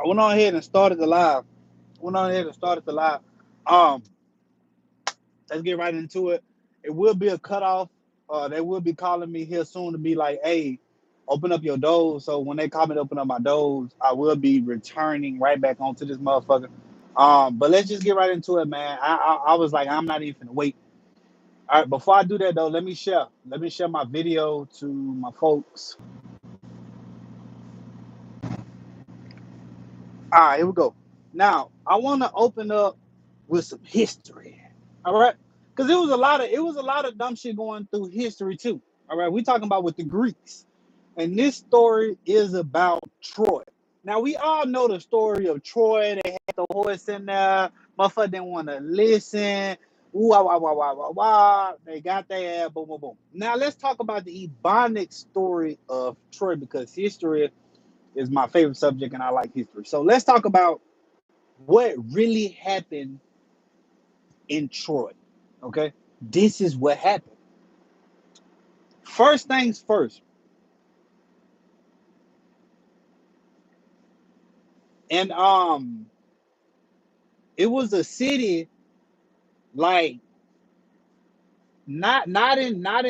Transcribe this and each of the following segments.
I went on ahead and started the live. Um, let's get right into it. It will be a cutoff. They will be calling me here soon to be like, hey, open up your doors. So when they call me to open up my doors, I will be returning right back onto this motherfucker. But let's just get right into it, man. I was like, I'm not even finna wait. All right, before I do that though, let me share. Let me share my video to my folks. All right, here we go. Now I want to open up with some history. All right, because it was a lot of dumb shit going through history too. All right, we talking about with the Greeks, and this story is about Troy. Now we all know the story of Troy. They had the horse in there. Motherfucker didn't want to listen. Ooh, wah, wah, wah, wah, wah, wah. They got their ass. Boom, boom, boom. Now let's talk about the Ebonic story of Troy because history is my favorite subject and I like history. So let's talk about what really happened in Troy. Okay. This is what happened. First things first. And it was a city like not in not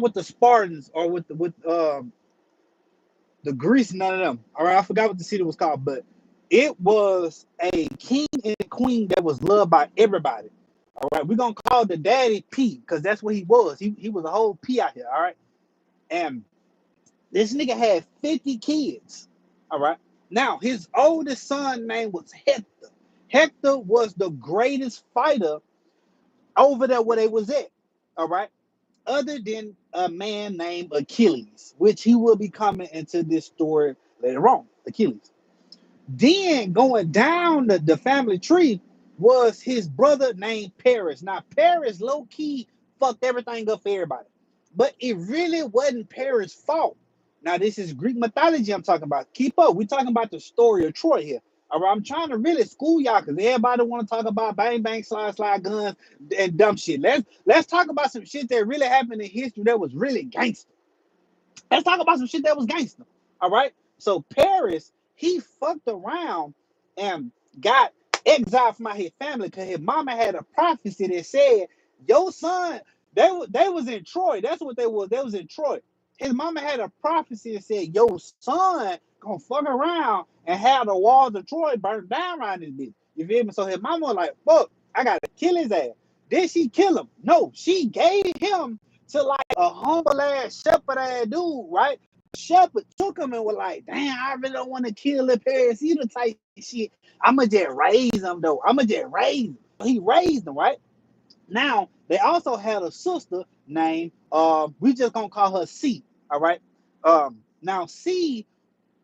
with the Spartans or with the Greece, none of them. All right, I forgot what the city was called, but it was a king and queen that was loved by everybody. All right, we're gonna call the daddy P because that's what he was. He was a whole P out here. All right, and this nigga had 50 kids. All right, now his oldest son name was Hector. Hector was the greatest fighter over there where they was at. All right, other than a man named Achilles, which he will be coming into this story later on. Achilles. Then going down the family tree was his brother named Paris. Now, Paris low key fucked everything up for everybody, but it really wasn't Paris' fault. Now, this is Greek mythology I'm talking about. Keep up. We're talking about the story of Troy here. All right, I'm trying to really school y'all because everybody want to talk about bang bang slide slide guns and dumb shit. Let's talk about some shit that really happened in history that was really gangster. Let's talk about some shit that was gangster. All right. So Paris, he fucked around and got exiled from out his family because his mama had a prophecy that said, "Your son." They was in Troy. That's what they was. They was in Troy. His mama had a prophecy that said, "Your son gonna fuck around and have the walls of Troy burnt down around this bitch." You feel me? So his mama was like, "Fuck, I gotta kill his ass." Did she kill him? No, she gave him to like a humble ass shepherd ass dude, right? Shepherd took him and was like, damn, I really don't want to kill the Paris either type shit. I'ma just raise him though. I'ma just raise him. He raised him, right? Now they also had a sister named we just gonna call her C. All right. Now C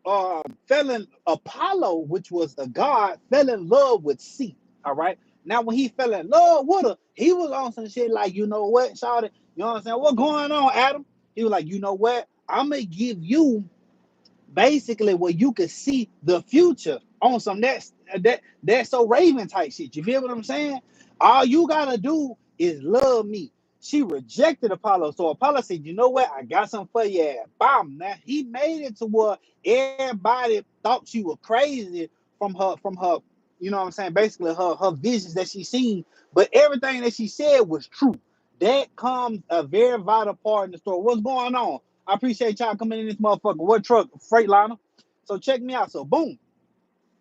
fell in Apollo, which was a god, fell in love with C. All right. Now, when he fell in love with her, he was on some shit like, you know what, Shawty? You know what I'm saying? What going on, Adam? He was like, you know what? I'm gonna give you basically where you could see the future on some that's so Raven type shit. You feel what I'm saying? All you gotta do is love me. She rejected Apollo, so Apollo said, "You know what? I got something for you." Bam! Now he made it to where everybody thought she was crazy from her. You know what I'm saying? Basically, her visions that she seen, but everything that she said was true. That comes a very vital part in the story. What's going on? I appreciate y'all coming in this motherfucker. What truck? Freightliner. So check me out. So boom,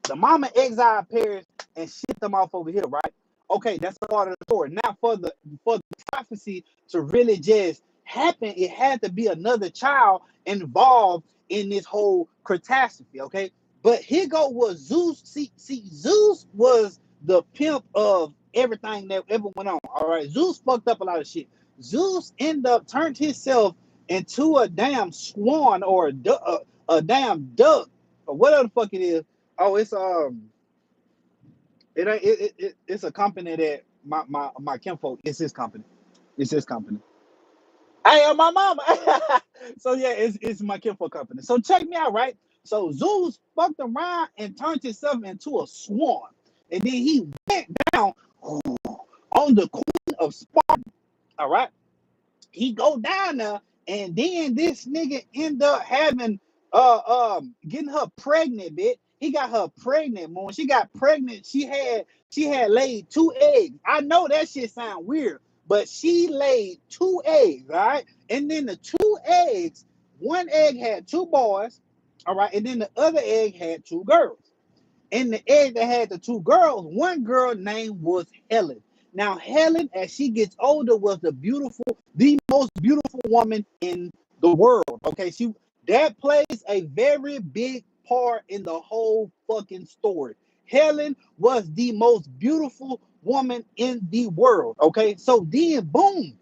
the mama exiled Paris and shipped them off over here, right? Okay, that's part of the story. Now for the prophecy to really just happen, it had to be another child involved in this whole catastrophe. Okay, but here go was Zeus. See, Zeus was the pimp of everything that ever went on. All right, Zeus fucked up a lot of shit. Zeus ended up turned himself into a damn swan or a damn duck or whatever the fuck it is. Oh, it's a company that my kinfolk. It's his company. It's his company. I am my mama. So yeah, it's my kinfolk company. So check me out, right? So Zeus fucked around and turned himself into a swan, and then he went down on the queen of Sparta. All right, he go down there, and then this nigga end up having getting her pregnant, bitch. He got her pregnant, man. When she got pregnant, she had laid 2 eggs. I know that shit sound weird, but she laid 2 eggs, all right? And then the 2 eggs, one egg had 2 boys, all right, and then the other egg had 2 girls. In the egg that had the 2 girls, one girl name was Helen. Now, Helen, as she gets older, was the most beautiful woman in the world. Okay, that plays a very big part in the whole fucking story. Helen was the most beautiful woman in the world. Okay, so then boom,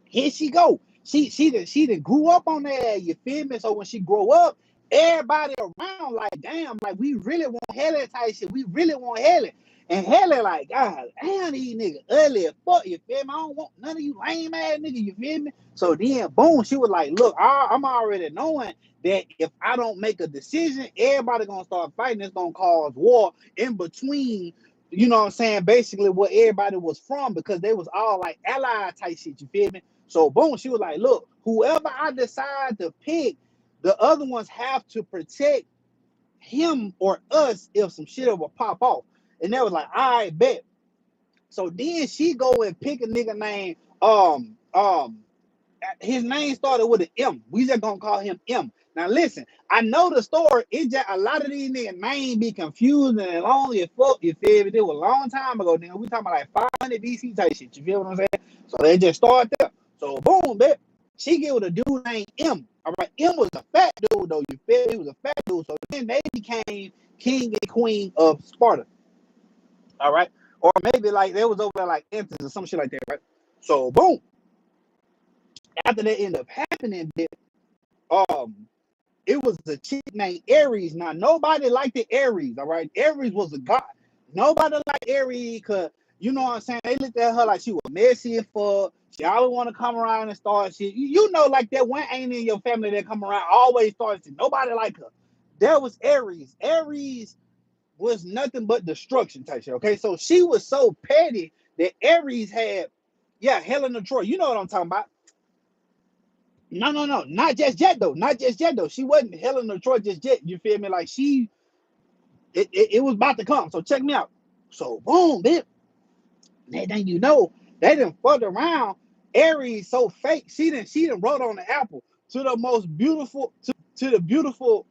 here she go. She done grew up on that. You feel me? So when she grow up, everybody around like, damn, like we really want Helen type shit. We really want Helen. And Helen like, God, damn, these niggas ugly as fuck. You feel me? I don't want none of you lame ass niggas. You feel me? So then, boom, she was like, look, I'm already knowing that if I don't make a decision, everybody gonna start fighting. It's gonna cause war in between. You know what I'm saying? Basically, what everybody was from, because they was all like allied type shit. You feel me? So boom, she was like, look, whoever I decide to pick, the other ones have to protect him or us if some shit ever pop off. And they was like, all right, bet. So then she go and pick a nigga named his name started with an M. We just gonna call him M. Now listen, I know the story. It just a lot of these niggas names be confusing and long as fuck. You feel me? It was a long time ago, nigga. We talking about like 500 BC type shit. You feel what I'm saying? So they just start there. So boom, bitch. She get with a dude named M. All right, M was a fat dude though. You feel me? He was a fat dude. So then they became king and queen of Sparta. All right, or maybe like they was over there like Empress or some shit like that, right? So boom. After that ended up happening, um, it was a chick named Ares. Now, nobody liked the Ares, all right? Ares was a god. Nobody liked Ares because, you know what I'm saying? They looked at her like she was messy and fuck. She always want to come around and start shit. You know, like that one ain't in your family that come around, always starts shit. Nobody like her. There was Ares. Ares was nothing but destruction type shit, okay? So she was so petty that Ares had, yeah, Helen of Troy. You know what I'm talking about. No, not just yet though. Not just yet though. She wasn't Helen of Troy just yet. You feel me? Like it was about to come. So check me out. So boom, bitch. That thing you know, they didn't fuck around. Aries so fake. She didn't wrote on the apple to the most beautiful to the beautiful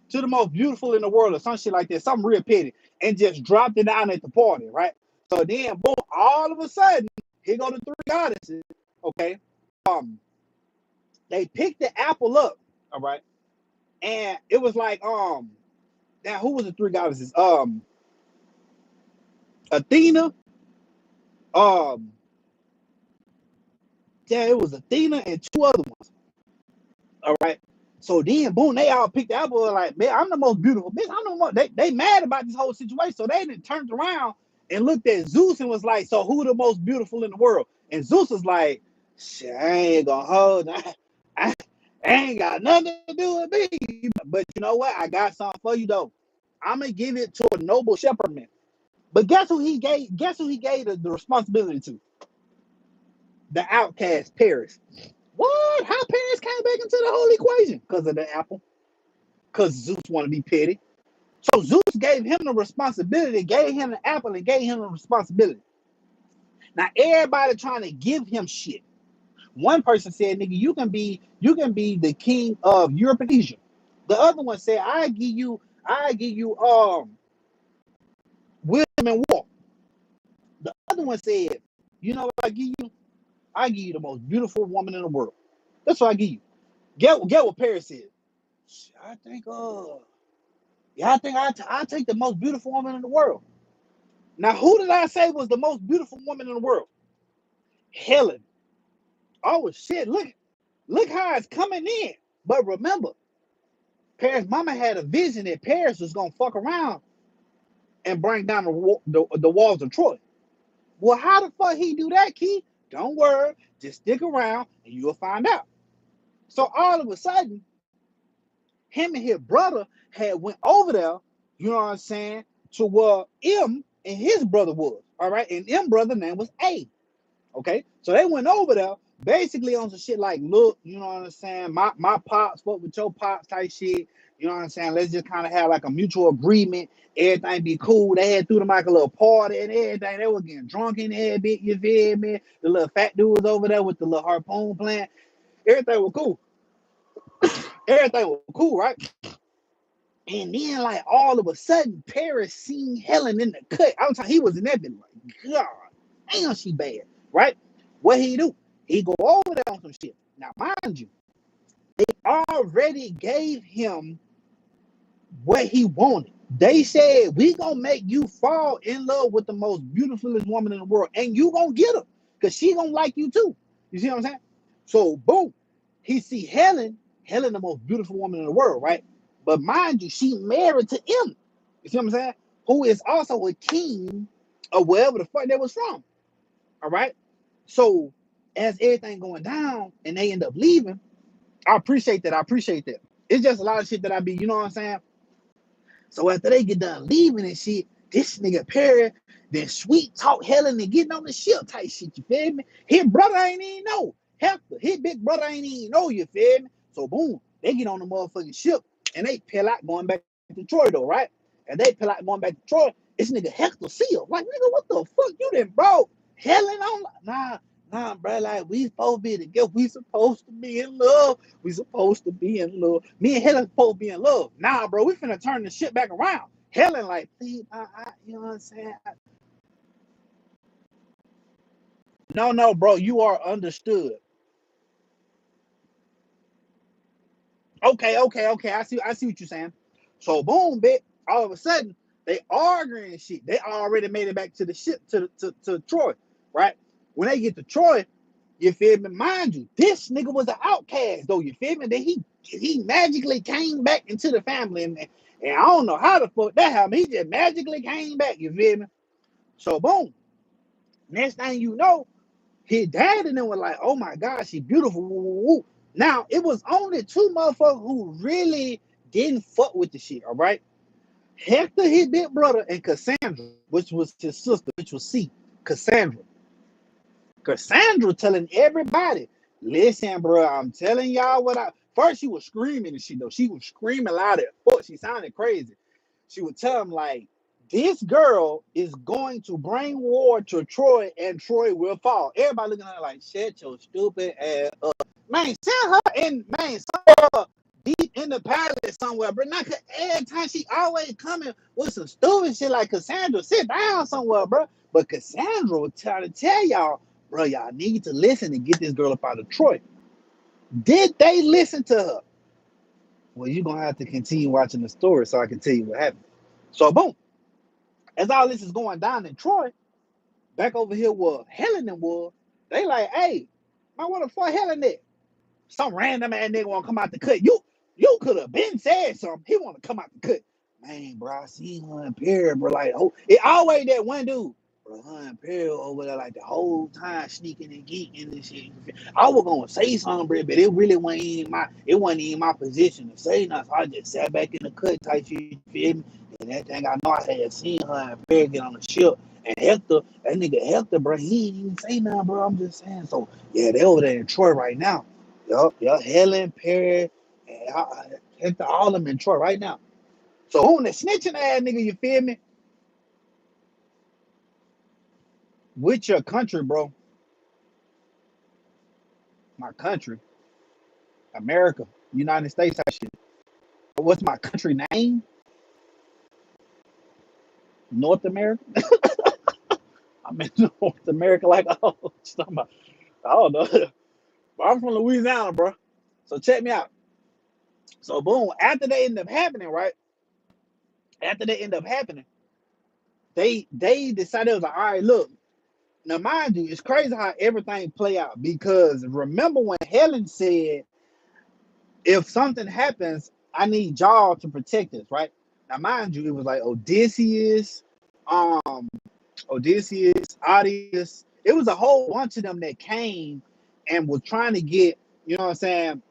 to the most beautiful in the world or some shit like that, something real petty, and just dropped it down at the party, right? So then boom, all of a sudden, here go the 3 goddesses. Okay. Um, they picked the apple up, all right, and it was like now who was the 3 goddesses? Athena, um, yeah, it was Athena and 2 other ones. All right. So then boom, they all picked the apple like, man, I'm the most beautiful bitch. I'm the most they mad about this whole situation. So they then turned around and looked at Zeus and was like, so who the most beautiful in the world? And Zeus was like, shit, I ain't gonna hold. I ain't got nothing to do with me. But you know what? I got something for you though. I'm gonna give it to a noble shepherdman. But guess who he gave? Guess who he gave the responsibility to? The outcast Paris. What? How Paris came back into the whole equation? Because of the apple. Because Zeus want to be petty. So Zeus gave him the responsibility, gave him the apple, and gave him the responsibility. Now everybody trying to give him shit. One person said, "Nigga, you can be the king of Europe and Asia." The other one said, I give you wisdom and war. The other one said, you know what I give you? I give you the most beautiful woman in the world. That's what I give you. Get what Paris said. I think yeah, I think I take the most beautiful woman in the world. Now, who did I say was the most beautiful woman in the world? Helen. Oh shit! Look how it's coming in. But remember, Paris' mama had a vision that Paris was gonna fuck around and bring down the walls of Troy. Well, how the fuck he do that, Key? Don't worry, just stick around and you'll find out. So all of a sudden, him and his brother had went over there. You know what I'm saying? To where M and his brother was. All right, and M brother name was A. Okay, so they went over there, basically on some shit like, look, you know what I'm saying? My pops fuck with your pops type shit. You know what I'm saying? Let's just kind of have like a mutual agreement. Everything be cool. They had threw them like a little party and everything. They was getting drunk in there a bit, you feel me? The little fat dude was over there with the little harpoon plant. Everything was cool. Everything was cool, right? And then like all of a sudden, Paris seen Helen in the cut. I was talking, he was in that bit like, God, damn, she bad, right? What he do? He go over there on some shit. Now, mind you, they already gave him what he wanted. They said, we gonna make you fall in love with the most beautifulest woman in the world, and you gonna get her, because she gonna like you too. You see what I'm saying? So, boom, he see Helen, the most beautiful woman in the world, right? But mind you, she married to him. You see what I'm saying? Who is also a king of wherever the fuck they was from. All right. So as everything going down and they end up leaving, I appreciate that. I appreciate that. It's just a lot of shit that I be, you know what I'm saying? So after they get done leaving and shit, this nigga Perry then sweet talk Helen and getting on the ship type shit, you feel me? His brother ain't even know. Hector, his big brother ain't even know, you feel me? So boom, they get on the motherfucking ship and they peel out going back to Troy though, right? And they peel out going back to Troy. This nigga Hector seal. Like, nigga, what the fuck you done bro? Helen on nah, bro, like we supposed to be together. We supposed to be in love. We supposed to be in love. Me and Helen supposed to be in love. Nah, bro, we finna turn the shit back around. Helen, like, please, you know what I'm saying? No, bro, you are understood. Okay. I see what you're saying. So boom, bitch. All of a sudden, they arguing and shit. They already made it back to the ship to Troy, right? When they get to Troy, you feel me? Mind you, this nigga was an outcast, though. You feel me? Then he magically came back into the family, and I don't know how the fuck that happened. He just magically came back. You feel me? So boom. Next thing you know, his dad and them were like, "Oh my God, she's beautiful." Woo, woo, woo. Now it was only two motherfuckers who really didn't fuck with the shit. All right, Hector, his big brother, and Cassandra, which was his sister, which was C. Cassandra. Cassandra telling everybody, listen, bro, I'm telling y'all what I. First, she was screaming and shit, though. She was screaming loud as fuck. She sounded crazy. She would tell him, like, this girl is going to bring war to Troy and Troy will fall. Everybody looking at her like, shut your stupid ass up. Man, send her in, man, somewhere deep in the palace somewhere, bro. Not every time she always coming with some stupid shit like Cassandra. Sit down somewhere, bro. But Cassandra was trying to tell y'all, bro, y'all need to listen and get this girl up out of Troy. Did they listen to her? Well, you're going to have to continue watching the story so I can tell you what happened. So, boom. As all this is going down in Troy, back over here where Helen was, they like, hey, man, what the fuck Helen at? Some random ass nigga want to come out the cut. You could have been said something. He want to come out the cut. Man, bro, I seen her in Perry, bro. Like, oh, it always that one dude. Bro, her and Perry over there like the whole time sneaking and geeking and shit. I was gonna say something, bro, but it wasn't even my position to say nothing. So I just sat back in the cut type shit, you feel me? And that thing I know I had seen her and Perry get on the ship. And Hector, that nigga Hector, bro, he ain't even say nothing, bro. I'm just saying. So yeah, they over there in Troy right now. Yup, Helen, Perry, and all of them in Troy right now. So who in the snitching ass nigga, you feel me? With your country, bro. My country. America. United States type shit. What's my country name? North America? I'm in North America like, oh, talking about, I don't know. But I'm from Louisiana, bro. So check me out. So boom, after they end up happening, right? After they end up happening, they decided, it was like, all right, look, now, mind you, it's crazy how everything play out because remember when Helen said, if something happens, I need y'all to protect us, right? Now, mind you, it was like um, Odysseus. It was a whole bunch of them that came and was trying to get, you know what I'm saying?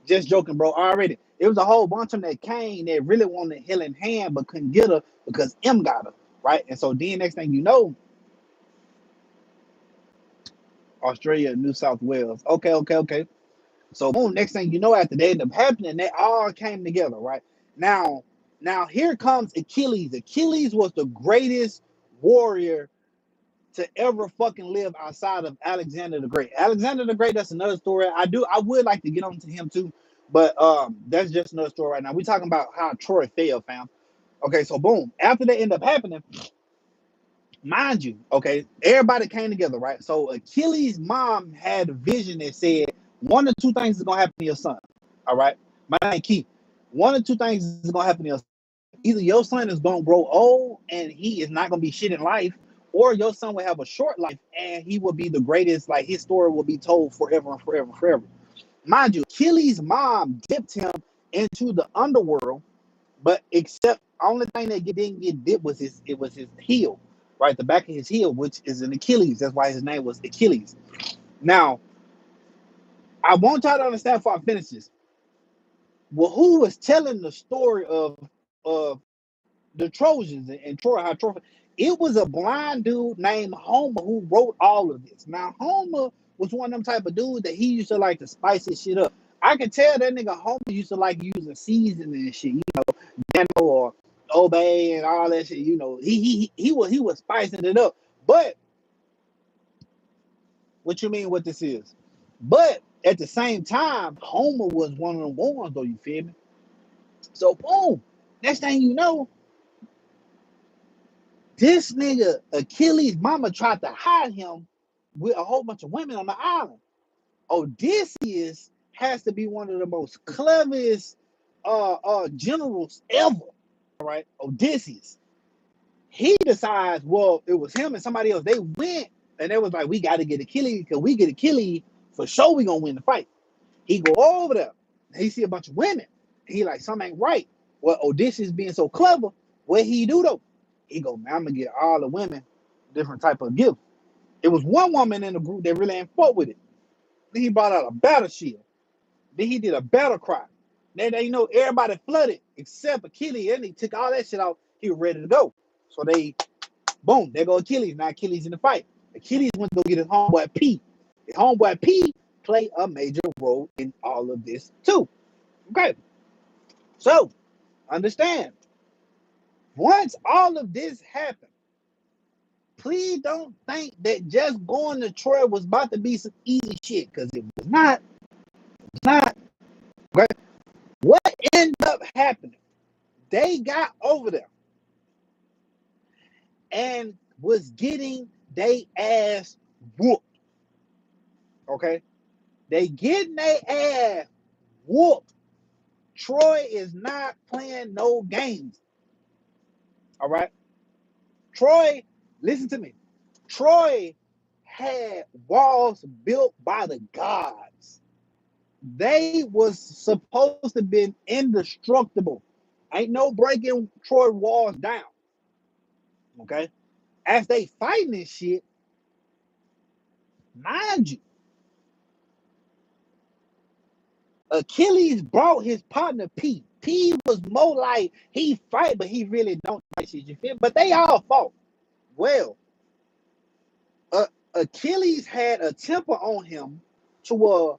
Just joking, bro. Already, it was a whole bunch of them that came that really wanted Helen hand but couldn't get her because M got her, right? And so then next thing you know, Australia, New South Wales. Okay. So boom, next thing you know, after they end up happening, they all came together, right? Now, here comes Achilles. Achilles was the greatest warrior to ever fucking live outside of Alexander the Great. Alexander the Great, that's another story. I would like to get on to him too, but that's just another story right now. We're talking about how Troy fell, fam. Okay, so boom, after they end up happening, mind you, okay, everybody came together, right? So Achilles' mom had a vision that said one or two things is gonna happen to your son. All right, my name Keith. One or two things is gonna happen to your son. Either your son is gonna grow old and he is not gonna be shit in life, or your son will have a short life and he will be the greatest. Like his story will be told forever and forever and forever. Mind you, Achilles' mom dipped him into the underworld, but except only thing that didn't get dipped was his heel, right? The back of his heel, which is an Achilles. That's why his name was Achilles. Now, I want y'all to understand before I finish this. Well, who was telling the story of the Trojans and Troy? How Troy? It was a blind dude named Homer who wrote all of this. Now, Homer was one of them type of dudes that he used to like to spice his shit up. I can tell that nigga Homer used to like using seasoning and shit, Dano or Obey and all that shit. He was spicing it up. But what you mean? What this is? But at the same time, Homer was one of the ones, though. You feel me? So boom. Next thing you know, this nigga Achilles' mama tried to hide him with a whole bunch of women on the island. Odysseus has to be one of the most cleverest generals ever. All right, Odysseus. He decides, well, it was him and somebody else. They went and they was like, we got to get Achilles because we get Achilles for sure. We gonna win the fight. He go over there. He see a bunch of women. He like something ain't right. Well, Odysseus being so clever, what he do though? He go, man, I'm gonna get all the women different type of gift. It was one woman in the group that really ain't fought with it. Then he brought out a battle shield. Then he did a battle cry. Then they everybody flooded except Achilles, and he took all that shit out. He was ready to go. So they, boom, there go Achilles. Now Achilles in the fight. Achilles went to go get his homeboy P. His homeboy P played a major role in all of this too. Okay. So understand, once all of this happened, please don't think that just going to Troy was about to be some easy shit, because it was not. It's not. Okay. What ended up happening? They got over there and was getting they ass whooped. Okay. They getting their ass whooped. Troy is not playing no games. All right. Troy, listen to me. Troy had walls built by the gods. They was supposed to be indestructible. Ain't no breaking Troy walls down. Okay. As they fighting this shit, mind you, Achilles brought his partner P. P was more like he fight, but he really don't fight shit. You feel? But they all fought. Well, Achilles had a temper on him to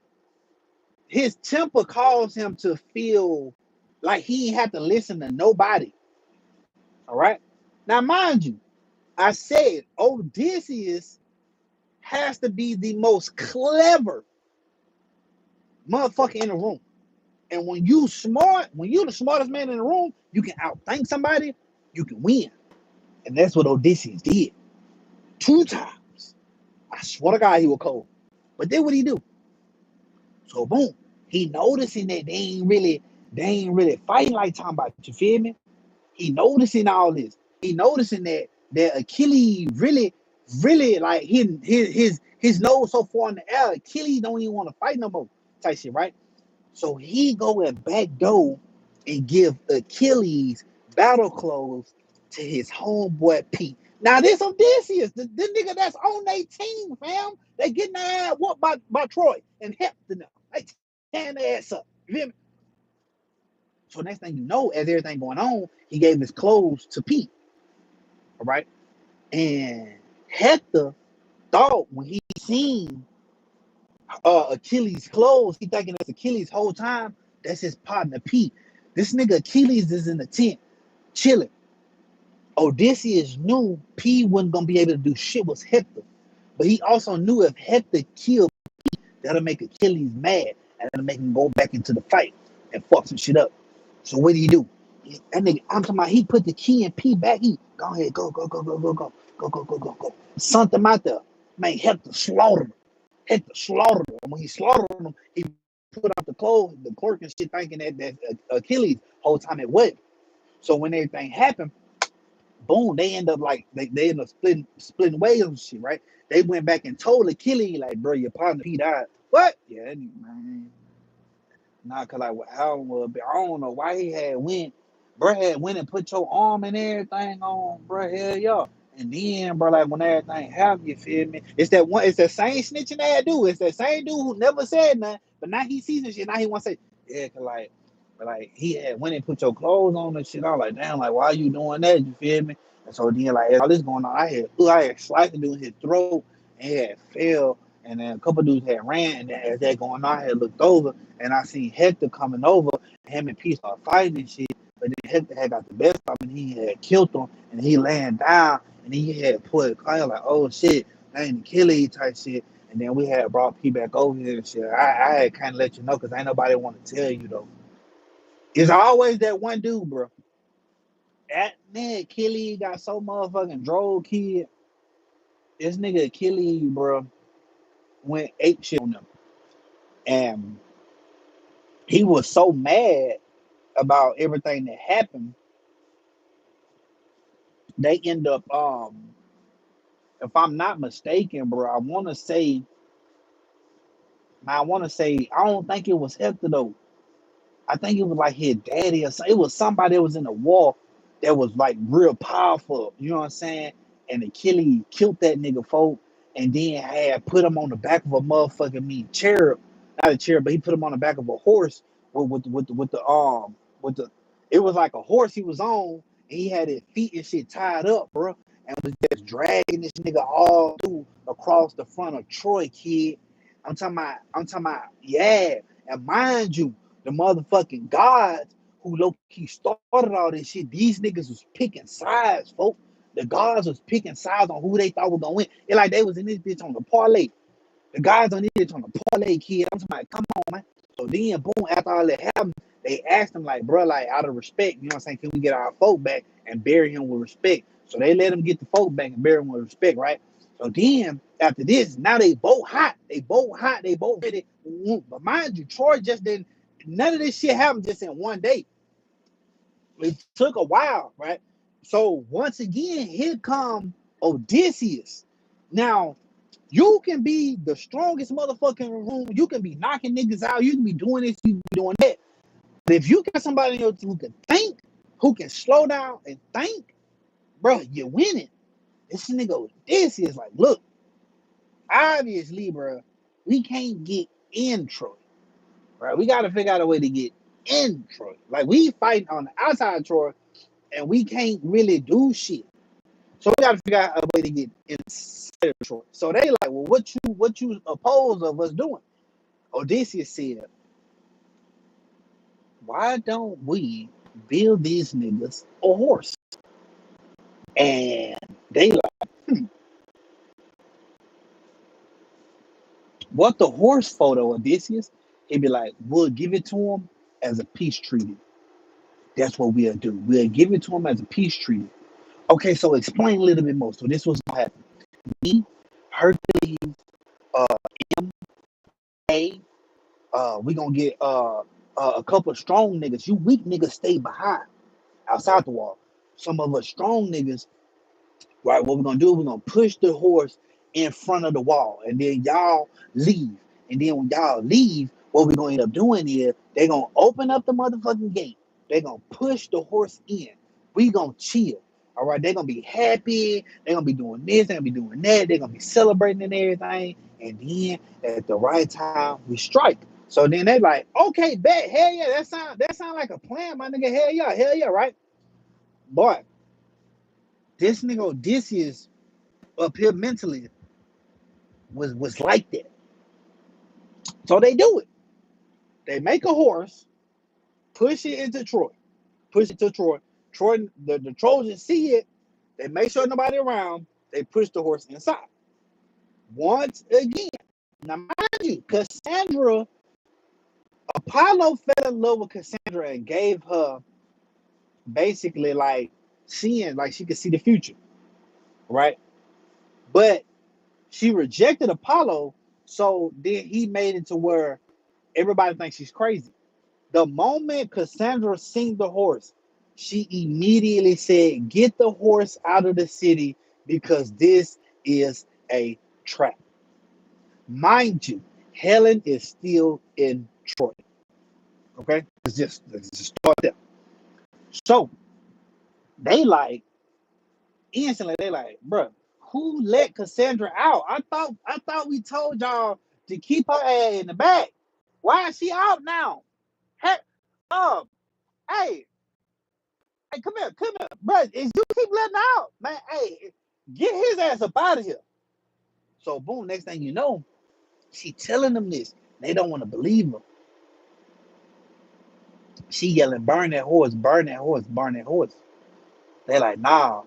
his temper caused him to feel like he had to listen to nobody. All right. Now, mind you, I said Odysseus has to be the most clever motherfucker in the room. And when you smart, when you're the smartest man in the room, you can outthink somebody, you can win. And that's what Odysseus did. 2 times. I swear to God, he was cold. But then what he do? So boom, he noticing that they ain't really fighting like talking about. You feel me? He noticing all this. He noticing that Achilles really like his nose so far in the air. Achilles don't even want to fight no more. Type shit, right? So he go at back door and give Achilles battle clothes to his homeboy Pete. Now this Odysseus, the nigga that's on their team, fam. They getting their ass whooped by Troy and helping them. They tearing their ass up. You feel me? So next thing you know, as everything going on, he gave his clothes to Pete. All right. And Hector thought when he seen Achilles' clothes. He thinking that's Achilles' whole time. That's his partner P. This nigga Achilles is in the tent, chilling. Odysseus knew P wasn't gonna be able to do shit with Hector. But he also knew if Hector killed P, that'll make Achilles mad and that'll make him go back into the fight and fuck some shit up. So what do? That nigga, I'm talking about he put the key in P back. He go ahead, go. Sent him out there. Man, Hector slaughtered him. And when he slaughtered him, he put out the clothes, the clerk and shit, thinking that Achilles whole time it wasn't. So when everything happened, boom, they end up like they end up splitting ways and shit, right? They went back and told Achilles, like, bro, your partner he died. What? Yeah, man. Nah, cause like I don't know why he had went, bro had went and put your arm and everything on, bro. Hell yeah. And then, bro, like when everything happened, you feel me? It's the same snitching ass dude. It's that same dude who never said nothing, but now he sees and shit. Now he wants to say, yeah, cause like, but like he had went and put your clothes on and shit. I was like, damn, like why are you doing that? You feel me? And so then like all this going on, I had sliced the dude in his throat and he had fell. And then a couple dudes had ran, and then as that going on, I had looked over, and I seen Hector coming over. Him and P started fighting and shit. But then Hector had got the best of him, and he had killed him, and he laying down, and he had put a claim like, oh shit, that ain't Achilles type shit. And then we had brought P back over here and shit. I had kind of let you know because ain't nobody want to tell you though. It's always that one dude, bro. That man Achilles got so motherfucking drove kid. This nigga Achilles, bro, went ape shit on them. And he was so mad about everything that happened. They end up, if I'm not mistaken, bro, I don't think it was Hector though. I think it was like his daddy or something. It was somebody that was in the war that was like real powerful. You know what I'm saying? And Achilles killed that nigga folk, and then had put him on the back of a motherfucking cherub, not a cherub, but he put him on the back of a horse with the. It was like a horse he was on, and he had his feet and shit tied up, bro, and was just dragging this nigga all through across the front of Troy, kid. I'm talking about, yeah. And mind you, the motherfucking gods who low-key started all this shit, these niggas was picking sides, folks. The gods was picking sides on who they thought was gonna win. It like they was in this bitch on the parlay. The guys on this bitch on the parlay, kid. I'm like, come on, man. So then, boom, after all that happened, they asked him, like, bro, like, out of respect, you know what I'm saying, can we get our folk back and bury him with respect? So they let him get the folk back and bury him with respect, right? So then, after this, now they both hot. They both ready. But mind you, Troy just didn't, none of this shit happened just in one day. It took a while, right? So once again, here come Odysseus. Now, you can be the strongest motherfucker in the room. You can be knocking niggas out. You can be doing this, you can be doing that. But if you got somebody in your team who can think, who can slow down and think, bro, you're winning. This nigga Odysseus like, look, obviously, bro, we can't get in Troy, right? We got to figure out a way to get in Troy. Like, we fighting on the outside of Troy, and we can't really do shit. So we got to figure out a way to get inside of Troy. So they like, well, what you oppose of us doing? Odysseus said, why don't we build these niggas a horse? And they like, what the horse photo, Odysseus? He'd be like, we'll give it to him as a peace treaty. That's what we'll do. We'll give it to him as a peace treaty. Okay, so explain a little bit more. So this was what happened. Me, Hercules, uh, M.A., we gonna get a couple of strong niggas. You weak niggas stay behind outside the wall. Some of us strong niggas, right? What we're gonna do? We're gonna push the horse in front of the wall, and then y'all leave. And then when y'all leave, what we're gonna end up doing is they're gonna open up the motherfucking gate. They're gonna push the horse in. We gonna chill. All right, they're gonna be happy. They're gonna be doing this. They're gonna be doing that. They're gonna be celebrating and everything. And then at the right time, we strike. So then they like, okay, bet, hell yeah, that sound like a plan, my nigga. Hell yeah, right? Boy, this nigga Odysseus up here mentally was like that. So they do it. They make a horse, push it into Troy, push it to Troy. Troy, the Trojans see it. They make sure nobody around. They push the horse inside. Once again, now mind you, Apollo fell in love with Cassandra and gave her basically like seeing, like she could see the future, right? But she rejected Apollo, so then he made it to where everybody thinks she's crazy. The moment Cassandra seen the horse, she immediately said, "Get the horse out of the city because this is a trap." Mind you, Helen is still in Troy. Okay, let's just start there. So they like instantly they like, bruh, who let Cassandra out? I thought we told y'all to keep her ass in the back. Why is she out now? Hey, um, hey, hey, come here, bruh. Is you keep letting her out, man? Hey, get his ass up out of here. So boom, next thing you know, she telling them this. They don't want to believe her. She yelling, "Burn that horse! Burn that horse! Burn that horse!" They like, nah.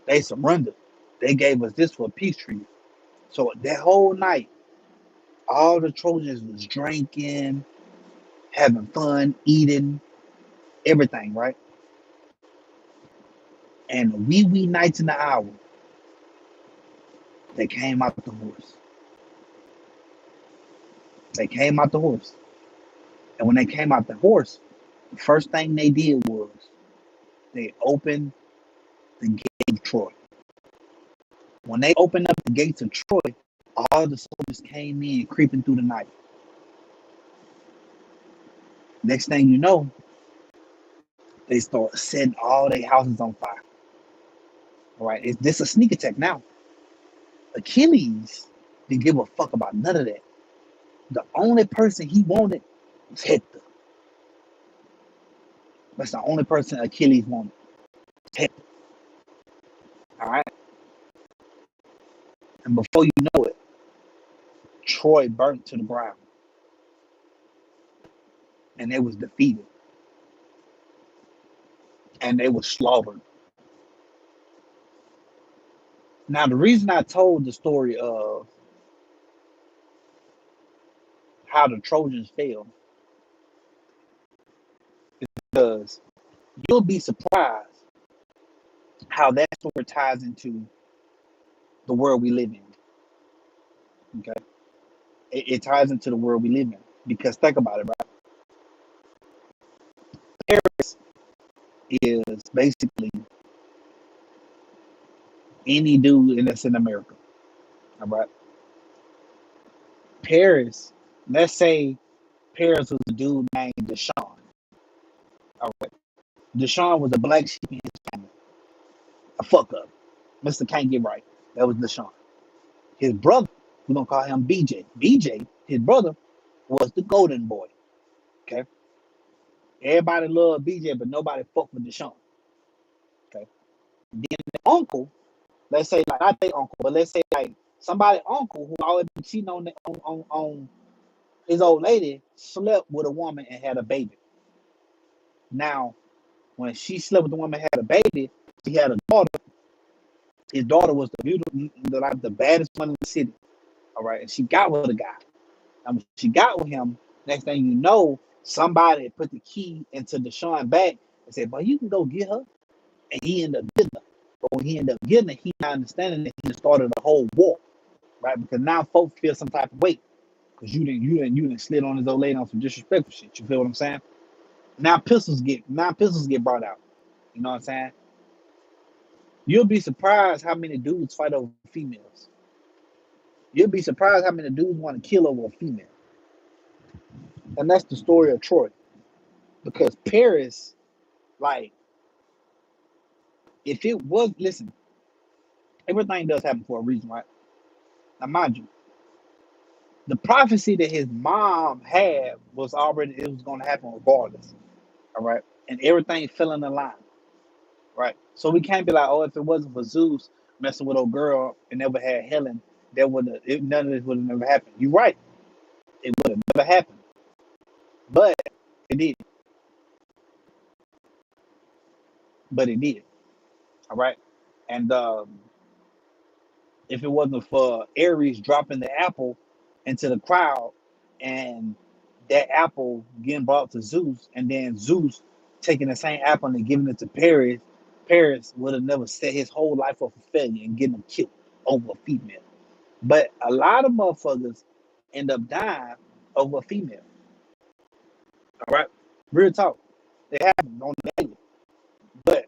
They surrendered. They gave us this for a peace treaty. So that whole night, all the Trojans was drinking, having fun, eating, everything, right? And the wee nights in the hour, they came out the horse. They came out the horse. And when they came out the horse, the first thing they did was they opened the gate of Troy. When they opened up the gates of Troy, all the soldiers came in creeping through the night. Next thing you know, they start setting all their houses on fire. All right, it's this a sneak attack now. Achilles didn't give a fuck about none of that. The only person he wanted was Hector. That's the only person Achilles wanted. Hector. All right. And before you know it, Troy burnt to the ground and they was defeated and they was slaughtered. Now, the reason I told the story of how the Trojans fell is because you'll be surprised how that story ties into the world we live in. Okay. It ties into the world we live in. Because think about it, right? Paris is basically any dude that's in America. All right. Paris, let's say Paris was a dude named Deshaun. All right. Deshaun was a black sheep in his family. A fuck up. Mr. Can't get right. That was Deshaun. His brother, we're gonna call him BJ. BJ, his brother, was the golden boy. Okay. Everybody loved BJ, but nobody fucked with Deshaun. Okay. Then the uncle, let's say like I say uncle, but let's say like somebody uncle who always been cheating on his old lady slept with a woman and had a baby. Now, when she slept with the woman and had a baby, she had a daughter. His daughter was the beautiful, like the baddest one in the city. All right, and she got with a guy. And when she got with him, next thing you know, somebody put the key into Deshaun back and said, "But you can go get her." And he ended up getting her. But when he ended up getting her, he not understanding that he just started a whole war, right? Because now folks feel some type of weight because you didn't slid on his old lady on some disrespectful shit. You feel what I'm saying? Now pistols get brought out. You know what I'm saying? You'll be surprised how many dudes fight over females. You'll be surprised how many dudes want to kill over a female. And that's the story of Troy. Because Paris, like, if it was, listen, everything does happen for a reason, right? Now, mind you, the prophecy that his mom had was already, it was going to happen regardless. All right. And everything fell in the line. Right. So we can't be like, oh, if it wasn't for Zeus messing with old girl and never had Helen, none of this would have never happened. You're right. it would have never happened. But it did. But it did. All right. And if it wasn't for Ares dropping the apple into the crowd and that apple getting brought to Zeus, and then Zeus taking the same apple and giving it to Paris, Paris would have never set his whole life up for failure and getting him killed over a female. But a lot of motherfuckers end up dying over a female. All right, real talk. It happens on the daily. But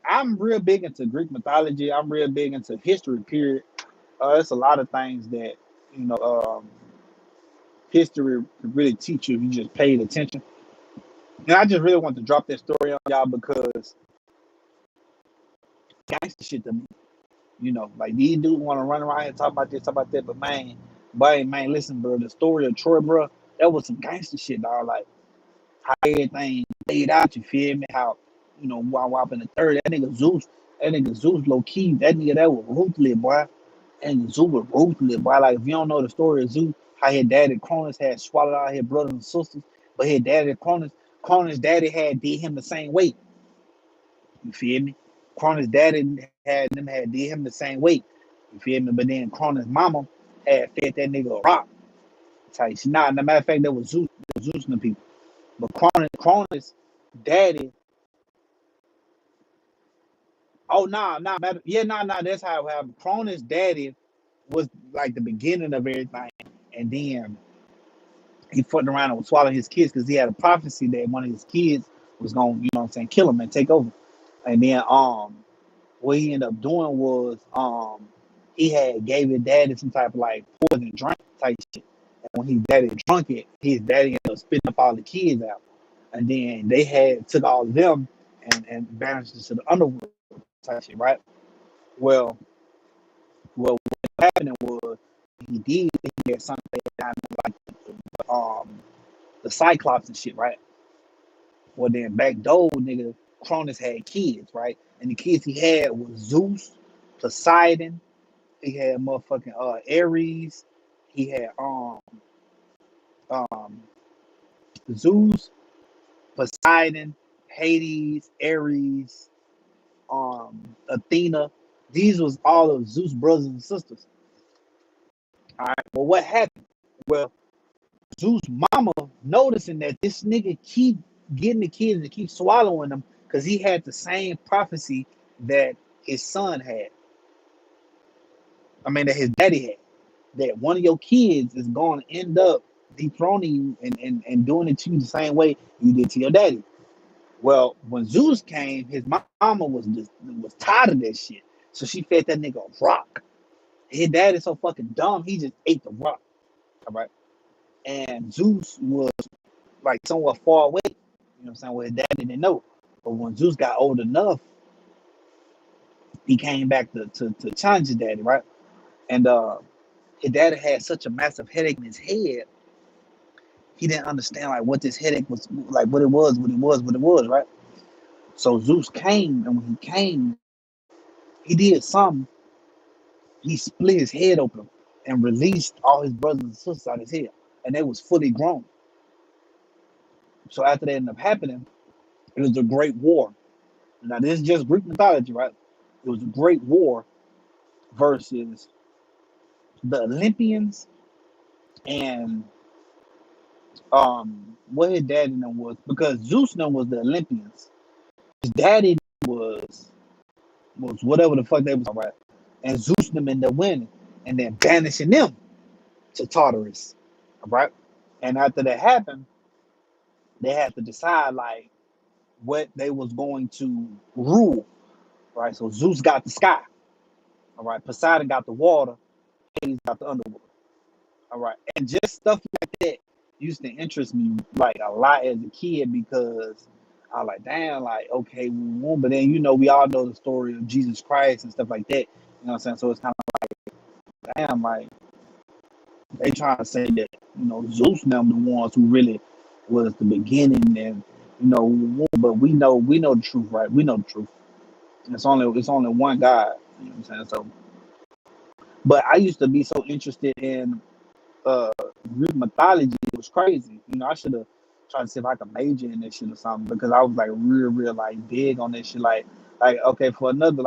I'm real big into Greek mythology. I'm real big into history. Period. It's a lot of things that you know history could really teach you if you just paid attention. And I just really want to drop that story on y'all because gangster shit to me. Like these dudes want to run around here and talk about this, talk about that, but man, listen, bro. The story of Troy, bro, that was some gangster shit, dog. Like how everything laid out. You feel me? How while up in the third, that nigga Zeus, low key, that nigga that was ruthless, boy. And Zeus was ruthless, boy. Like if you don't know the story of Zeus, how his daddy Cronus had swallowed out his brothers and sisters, but his daddy Cronus' daddy had did him the same way. You feel me? Cronus' daddy had did him the same way. You feel me? But then Cronus' mama had fed that nigga a rock. Type shit. Nah, as a matter of fact, that was Zeus and the people. But Cronus' daddy. Oh nah. That's how it happened. Cronus' daddy was like the beginning of everything, and then he fucked around and was swallowing his kids because he had a prophecy that one of his kids was gonna, kill him and take over. And then what he ended up doing was he had gave his daddy some type of like poison drink type shit. And when his daddy drunk it, his daddy ended up spitting up all the kids out. And then they had took all of them and banished them to the underworld type shit, right? Well, what happened was he had something down like um the Cyclops and shit, right? Well, then back door, nigga, Cronus had kids, right? And the kids he had was Zeus, Poseidon. He had motherfucking Ares. He had um Zeus, Poseidon, Hades, Ares, Athena. These was all of Zeus' brothers and sisters. All right. Well, what happened? Well, Zeus' mama noticing that this nigga keep getting the kids and keep swallowing them because he had the same prophecy that his son had. I mean, that his daddy had. That one of your kids is going to end up dethroning you and doing it to you the same way you did to your daddy. Well, when Zeus came, his mama was tired of that shit. So she fed that nigga a rock. His dad is so fucking dumb, he just ate the rock. All right. And Zeus was like somewhat far away. You know what I'm saying? Where his dad didn't know. But when Zeus got old enough, he came back to challenge his daddy, right? And his daddy had such a massive headache in his head, he didn't understand like what this headache was, like what it was, right? So Zeus came, and when he came, he did something. He split his head open and released all his brothers and sisters out of his head, and they was fully grown. So after that ended up happening, it was a great war. Now this is just Greek mythology, right? It was a great war versus the Olympians and what his daddy name was, because Zeus name was the Olympians. His daddy was whatever the fuck they was, right? And Zeus them ended up winning and then banishing them to Tartarus, right? And after that happened, they had to decide like what they was going to rule, right? So Zeus got the sky, all right. Poseidon got the water, Hades got the underworld, all right. And just stuff like that used to interest me like a lot as a kid because I was like, damn, like okay, but then we all know the story of Jesus Christ and stuff like that. You know what I'm saying? So it's kind of like, damn, like they trying to say that Zeus and them the ones who really was the beginning, and but we know the truth, right? We know the truth. It's only one God. You know what I'm saying? So, but I used to be so interested in Greek mythology was crazy. I should have tried to see if I could major in this shit or something because I was like real like big on this shit. Like okay, for another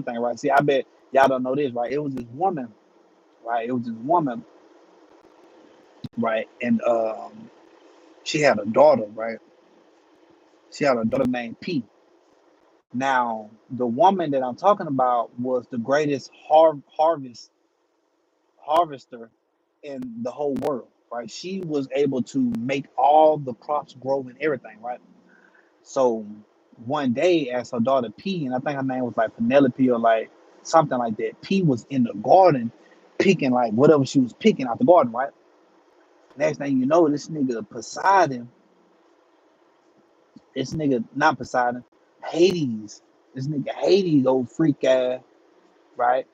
thing, right? See, I bet y'all don't know this, right? It was this woman, right? It was this woman, right? And she had a daughter, right? She had a daughter named P. Now, the woman that I'm talking about was the greatest harvester in the whole world, right? She was able to make all the crops grow and everything, right? So one day, as her daughter P, and I think her name was like Penelope or like something like that, P was in the garden picking like whatever she was picking out the garden, right? Next thing you know, this nigga, not Poseidon, Hades, this nigga Hades, old freak ass, right?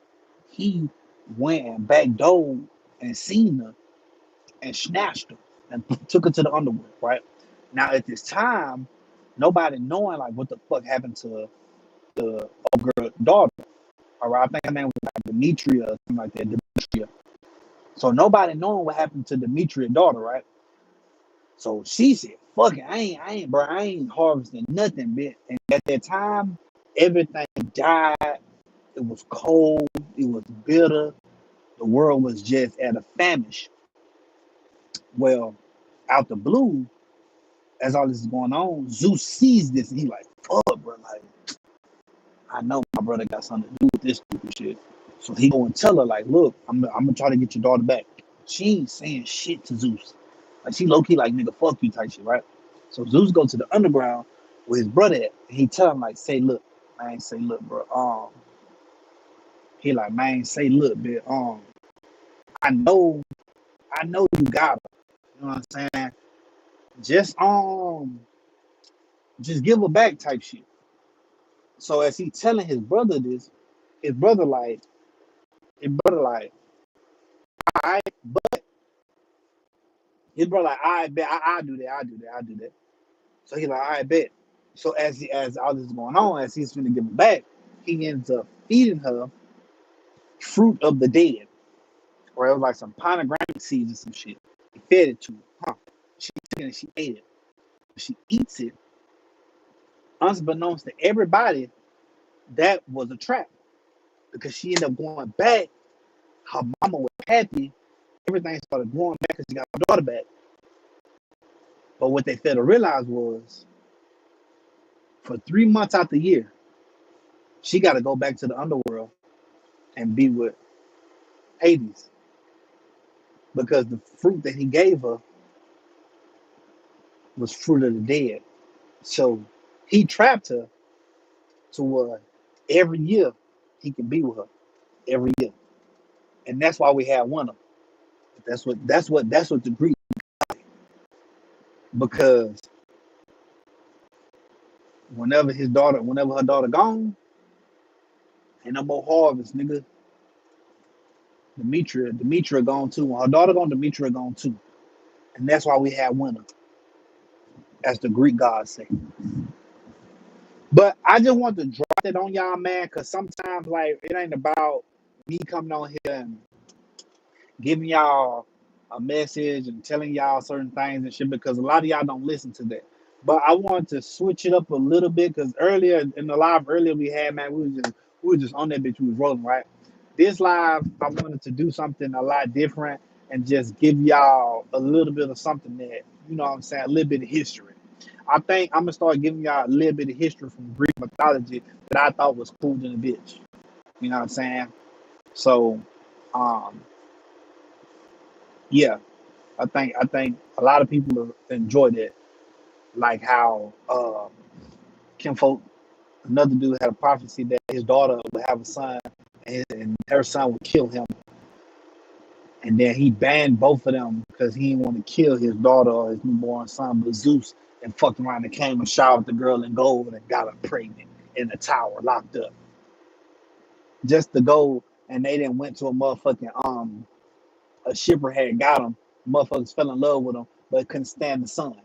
He went and backdoored and seen her and snatched her and took her to the underworld, right? Now at this time, nobody knowing like what the fuck happened to the old girl daughter. All right, I think her name was like Demetria or something like that. Demetria. So nobody knowing what happened to Demetria's daughter, right? So she said, "Fuck it, I ain't harvesting nothing, bitch." And at that time, everything died. It was cold. It was bitter. The world was just at a famish. Well, out the blue, as all this is going on, Zeus sees this and he like, "Fuck, bro, like I know my brother got something to do with this stupid shit." So he go and tell her like, "Look, I'm gonna try to get your daughter back." She ain't saying shit to Zeus. Like she low key like nigga, fuck you type shit, right? So Zeus go to the underground where his brother at. And he tell him like, "Say look, man, say look, bro. He like, man, say look, bitch. I know, I know you got her. You know what I'm saying? Just just give her back type shit." So as he telling his brother this, his brother like, his brother like, I but his brother like, I bet I do that, I do that. So he like, I bet. So as all this is going on, as he's finna give her back, he ends up feeding her fruit of the dead, or it was like some pomegranate seeds or some shit. He fed it to her. Huh. She took it and she ate it. She eats it, unbeknownst to everybody, that was a trap because she ended up going back. Her mama was happy. Everything started growing back because she got her daughter back. But what they failed to realize was for 3 months out the year, she got to go back to the underworld and be with Hades because the fruit that he gave her was fruit of the dead. So he trapped her to where every year he can be with her every year, and that's why we have winter. That's what the Greek, because whenever her daughter gone, ain't no more harvest, nigga. Demetria gone too. When her daughter gone, Demetria gone too, and that's why we have winter, as the Greek gods say. But I just want to drop it on y'all, man, because sometimes like it ain't about me coming on here and giving y'all a message and telling y'all certain things and shit because a lot of y'all don't listen to that. But I wanted to switch it up a little bit because earlier in the live earlier we had, man, we were just on that bitch, we was rolling, right? This live, I wanted to do something a lot different and just give y'all a little bit of something that, you know what I'm saying, a little bit of history. I think I'm gonna start giving y'all a little bit of history from Greek mythology that I thought was cool than a bitch. You know what I'm saying? So um yeah, I think a lot of people enjoyed it, like how Kim Folk, another dude, had a prophecy that his daughter would have a son, and her son would kill him, and then he banned both of them because he didn't want to kill his daughter or his newborn son. But Zeus and fucked around and came and showered the girl in gold and got her pregnant in the tower, locked up, just to go. And they then went to a motherfucking a shipper had got them. Motherfuckers fell in love with him, but couldn't stand the son.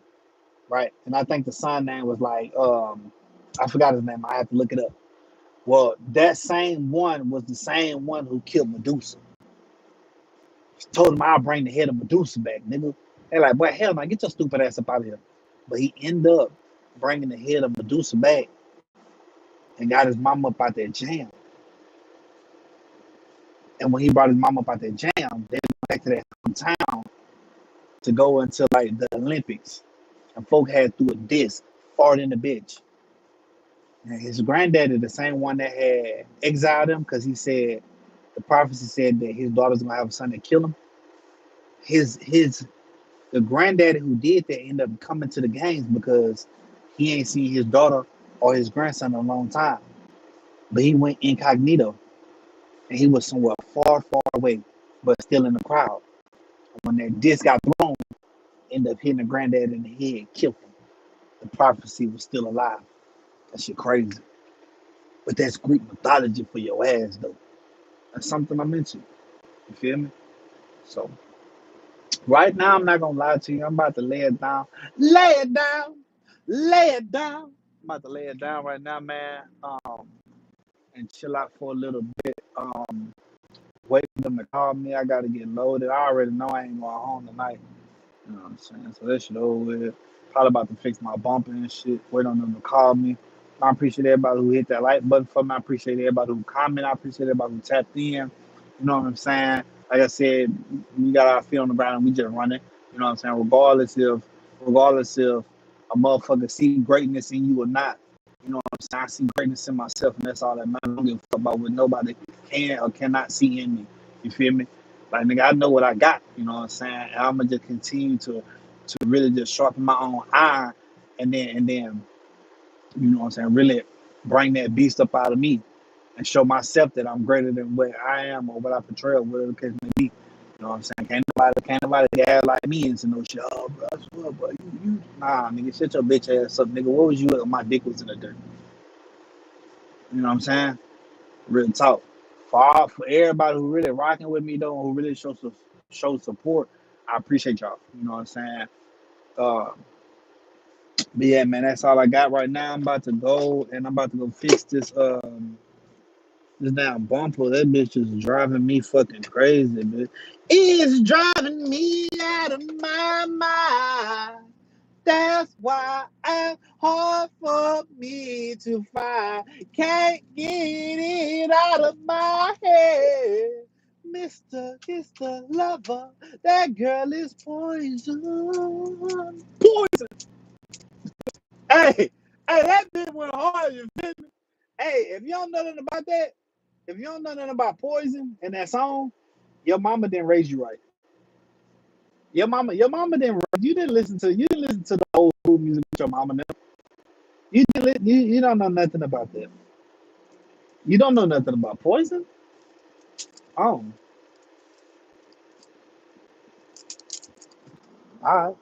Right? And I think the son name was like I forgot his name. I have to look it up. Well, that same one was the same one who killed Medusa. Told him I'll bring the head of Medusa back, nigga. They like, boy, hell no, get your stupid ass up out of here. But he ended up bringing the head of Medusa back and got his mama up out that jam. And when he brought his mama up out that jam, they went back to that town to go into like the Olympics. And folk had threw a disc fart in the bitch. And his granddaddy, the same one that had exiled him, because he said the prophecy said that his daughter's gonna have a son that kill him. His the granddaddy who did that ended up coming to the games because he ain't seen his daughter or his grandson in a long time. But he went incognito and he was somewhere far, far away, but still in the crowd. When that disc got thrown, ended up hitting the granddad in the head, killed him. The prophecy was still alive. That shit crazy. But that's Greek mythology for your ass though. That's something I'm into. You feel me? So right now I'm not gonna lie to you. I'm about to lay it down. Lay it down. Lay it down. I'm about to lay it down right now, man. And chill out for a little bit. Wait for them to call me. I gotta get loaded. I already know I ain't going home tonight. You know what I'm saying? So that shit over with. Probably about to fix my bumper and shit. Wait on them to call me. I appreciate everybody who hit that like button for me. I appreciate everybody who comment. I appreciate everybody who tapped in. You know what I'm saying? Like I said, we got our feet on the ground and we just running. You know what I'm saying? Regardless if a motherfucker see greatness in you or not. You know what I'm saying? I see greatness in myself and that's all that matters. I don't give a fuck about what nobody can or cannot see in me. You feel me? Like nigga, I know what I got, you know what I'm saying? And I'm gonna just continue to really just sharpen my own iron and then you know what I'm saying, really bring that beast up out of me and show myself that I'm greater than what I am or what I portray or whatever the case may be. You know what I'm saying? Can't nobody act like me and say no shit. Oh bro, I swear, bro, you nah nigga, shut your bitch ass up, nigga. What was you at? My dick was in the dirt. You know what I'm saying? Real talk. For everybody who really rocking with me though, who really show support, I appreciate y'all. You know what I'm saying? Uh, but yeah, man, that's all I got right now. I'm about to go and I'm about to go fix this damn bumper. That bitch is driving me fucking crazy, bitch. It's driving me out of my mind. That's why it's hard for me to find. Can't get it out of my head. Mr. Lover, that girl is poison. Poison. Hey, that bitch went hard, you feel me? Hey, if you don't know nothing about that, if you don't know nothing about poison and that song, your mama didn't raise you right. Your mama didn't. You didn't listen to the old school music with your mama. Now. You don't know nothing about that. You don't know nothing about poison. Oh, all right.